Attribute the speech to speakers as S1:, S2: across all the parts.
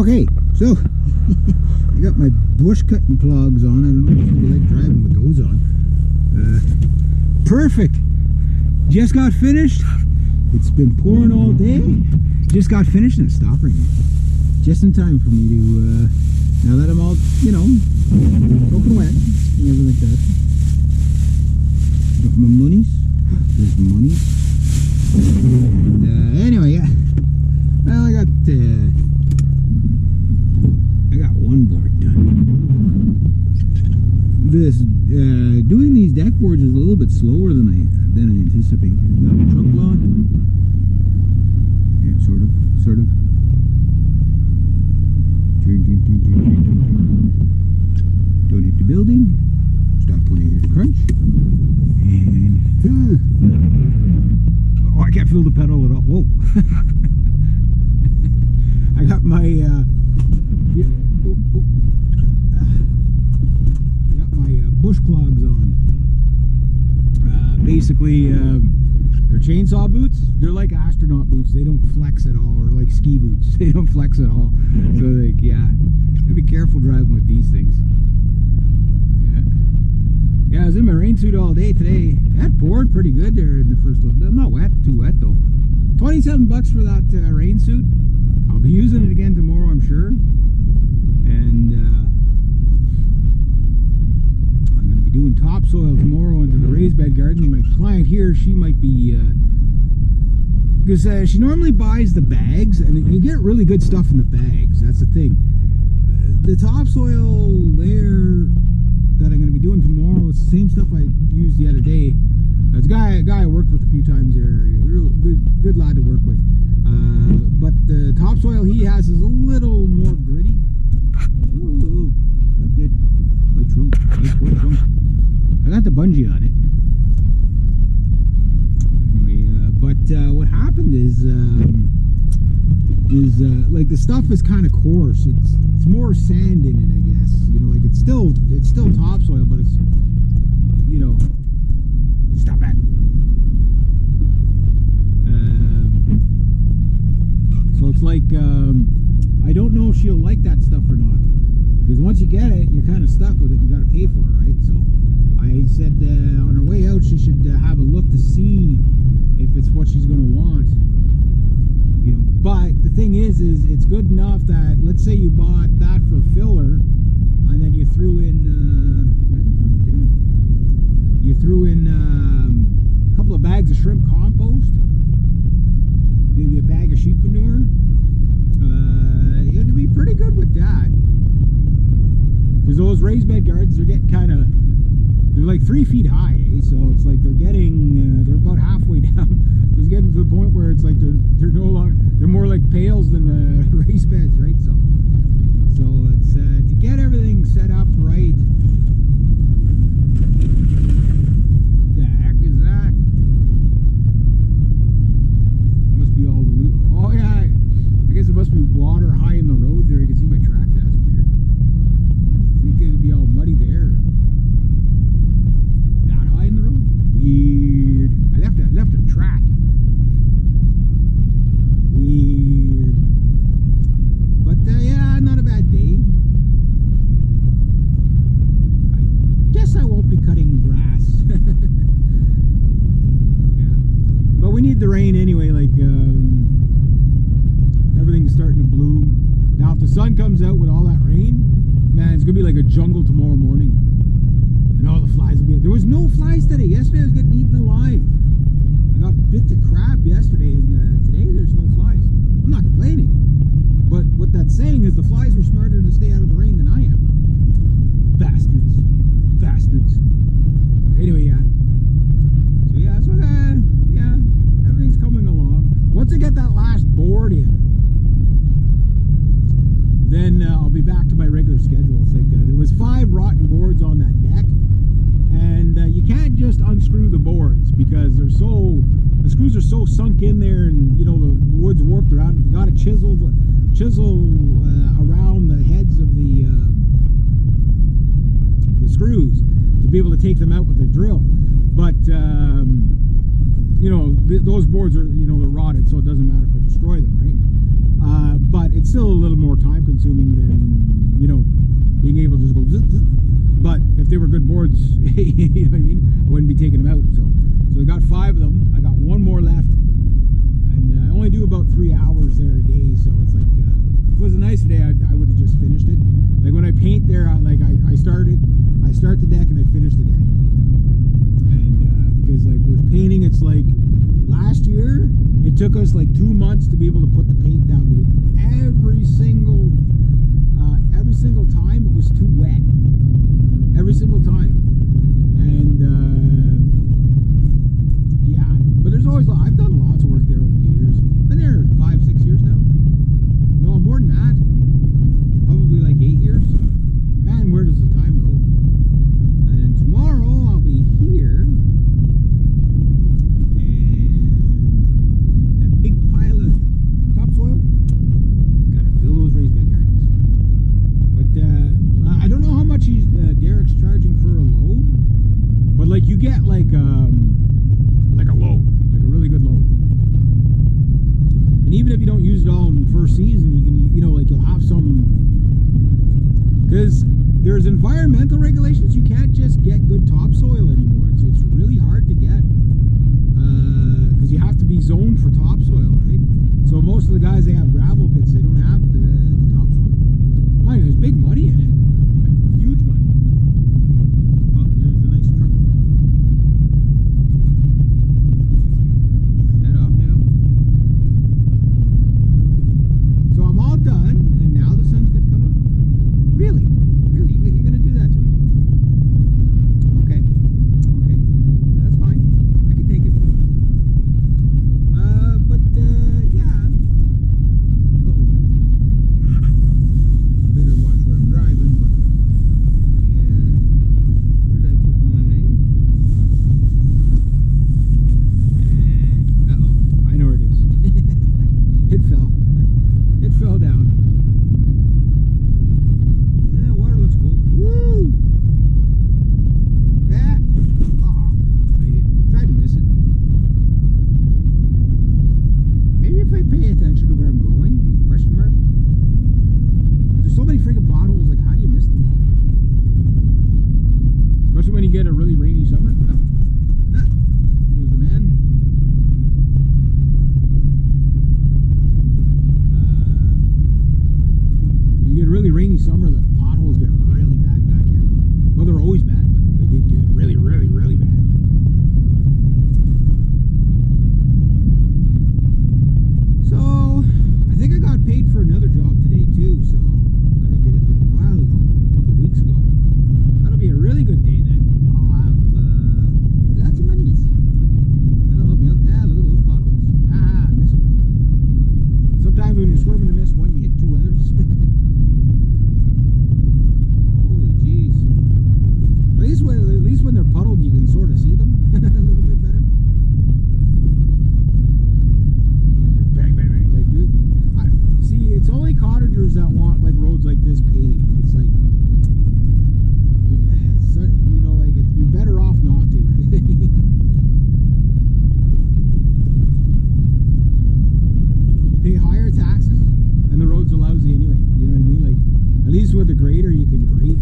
S1: Okay, so I got my bush cutting clogs on. I don't know if it's gonna be like driving with those on. Perfect. Just got finished. It's been pouring all day. Just got finished and it stopped raining. Just in time for me to, now that I'm all, you know, soaking wet and everything like that. Got my monies. There's the monies. Anyway, yeah. Well, I got one board done. This doing these deck boards is a little bit slower than I anticipated. I got the trunk locked. Yeah, sort of. Turn. Don't hit the building. Stop when I hear the crunch. And oh, I can't feel the pedal at all. Whoa! I got my bush clogs on. Basically, they're chainsaw boots. They're like astronaut boots. They don't flex at all, or like ski boots. They don't flex at all. So, like, yeah, gotta be careful driving with these things. Yeah, I was in my rain suit all day today. That poured pretty good there in the first little bit. Not wet, too wet though. $27 for that rain suit. I'll be using it again tomorrow, I'm sure. And I'm going to be doing topsoil tomorrow into the raised bed garden. My client here, she might be, because she normally buys the bags, and you get really good stuff in the bags. That's the thing. The topsoil there that I'm going to be doing tomorrow, it's the same stuff I used the other day. It's a guy I worked with a few times there. Real good lad to work with. But the topsoil he has is a little more gritty. Ooh, that's it. My trunk. Nice boy trunk. I got the bungee on it. Anyway, but what happened is like the stuff is kind of coarse. It's more sand in it, I guess. You know, like it's still topsoil, but it's, you know, stop that. So it's like, I don't know if she'll like that stuff or not. Because once you get it, you're kind of stuck with it. You got to pay for it, right? So I said on her way out, she should have a look to see if it's what she's going to want. You know, but the thing is it's good enough that, let's say you bought that for filler, and then you threw in a couple of bags of shrimp compost, maybe a bag of sheep manure. It'd be pretty good with that, because those raised bed gardens are getting they're like 3 feet high, eh? So it's like they're about halfway down. So it's getting to the point where it's like they're no longer, they're more like pails than the raised beds, right? So it's to get everything set up right. The heck is that? Must be all the, oh yeah, I guess it must be water high in the road there. You can see my tractor. That's weird. I think it'd be all muddy there. That high in the road? Weird. I left a track. Weird. But yeah, not a bad day. I guess I won't be cutting grass. Yeah. But we need the rain anyway, like everything's starting to bloom. Now if the sun comes out with all that rain, man, it's gonna be like a jungle tomorrow morning. And all the flies will be out. There was no flies today. Yesterday I was getting eaten alive. I got bit to crap yesterday, and today there's no flies. I'm not complaining. But what that's saying is the flies were smarter to stay out of the rain than I am. Bastards. Anyway, yeah. So yeah, so yeah, everything's coming along. Once I get that last board in, then I'll be back to my regular schedule. It's like there was 5 rotten boards on that deck, and you can't just unscrew the boards because the screws are so sunk in there, and you know the wood's warped around. You got to chisel around the heads of the screws to be able to take them out with a drill. But you know those boards are, you know, they're rotted, so it doesn't matter if I destroy them, right? But it's still a little more time consuming than, you know, being able to just go zzz, zzz. But if they were good boards, you know what I mean, I wouldn't be taking them out. So I got 5 of them. I got 1 more left, and I only do about 3 hours there a day. So it's like, if it was a nice day, I would have just finished it. Like when I paint there, I start the deck and I finish the deck. And because like with painting, it's like last year it took us like 2 months to be able to put the paint down, because every single time it was too wet. Every single time. And yeah, but there's always I've done lots of work there over the years. Been there 5-6 years now. No, more than that. Probably like 8 years. Man, where does the time go? And then tomorrow I'll be here, and a big pile of topsoil. Gotta fill those raised bed gardens. But I don't know how much Derek's charging for a load, but like you get like a load, like a really good load. And even if you don't use it all in the first season, you can, you know, like you'll have some, because there's environmental regulations. You can't just get good topsoil anymore. It's really hard to get, because you have to be zoned for topsoil, right? So most of the guys, they have gravel pits, they don't have the topsoil. Mind, there's big money in it, like huge money. Oh, there's the nice truck. Cut that off now. So I'm all done, and now the sun's gonna come up. Really? Really? You're gonna do that to me? Okay. Okay. That's fine. I can take it. But yeah. Uh-oh. Better watch where I'm driving, but where did I put my... Uh-oh. I know where it is. It fell. It fell down. Yeah, water looks cool. Woo! Yeah. Oh, I tried to miss it. Maybe if I pay attention to where I'm going? Question mark. There's so many freaking potholes. Like, how do you miss them all? Especially when you get a really rainy summer. Who was the man? When you get a really rainy summer, the potholes get really bad back here. Well, they're always bad, but they get really, really, really bad. So, I think I got paid for another job today too, so that I did a little while ago, a couple of weeks ago. That'll be a really good day then. I'll have lots of monies. That'll help me out. Ah, look at those potholes. Ah, I miss them. Sometimes when you're swerving to miss one, you hit 2 others. Holy jeez. At least when they're puddled, you can sort of see them a little bit better. Bang, bang, bang. Like this. See, it's only cottagers that want like roads like this paved. It's like, you know, like you're better off not to. Pay higher taxes, and the roads are lousy anyway. You know what I mean? Like, at least with the grader, you can grade.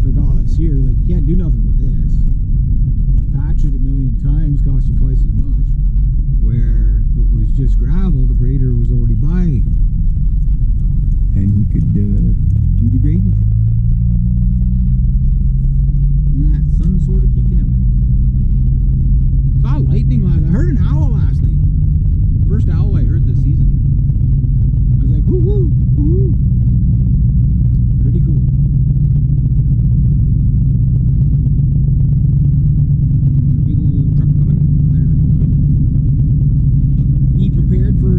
S1: Like all this here, like you can't do nothing with this. Patch it 1,000,000 times, cost you twice as much. Where if it was just gravel, the grader was already by, and you could do the grading thing. That sun's sort of peeking out. Saw lightning last. I heard an owl last night. First owl I heard this season. I was like, whoo whoo, whoo. Pretty cool. Big old truck coming. Better be prepared for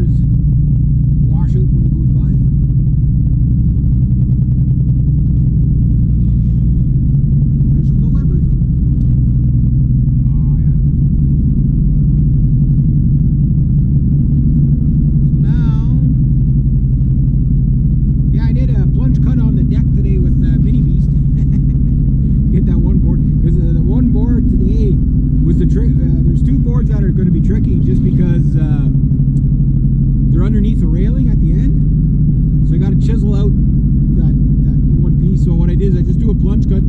S1: railing at the end. So I got to chisel out that one piece. So what I did is I just do a plunge cut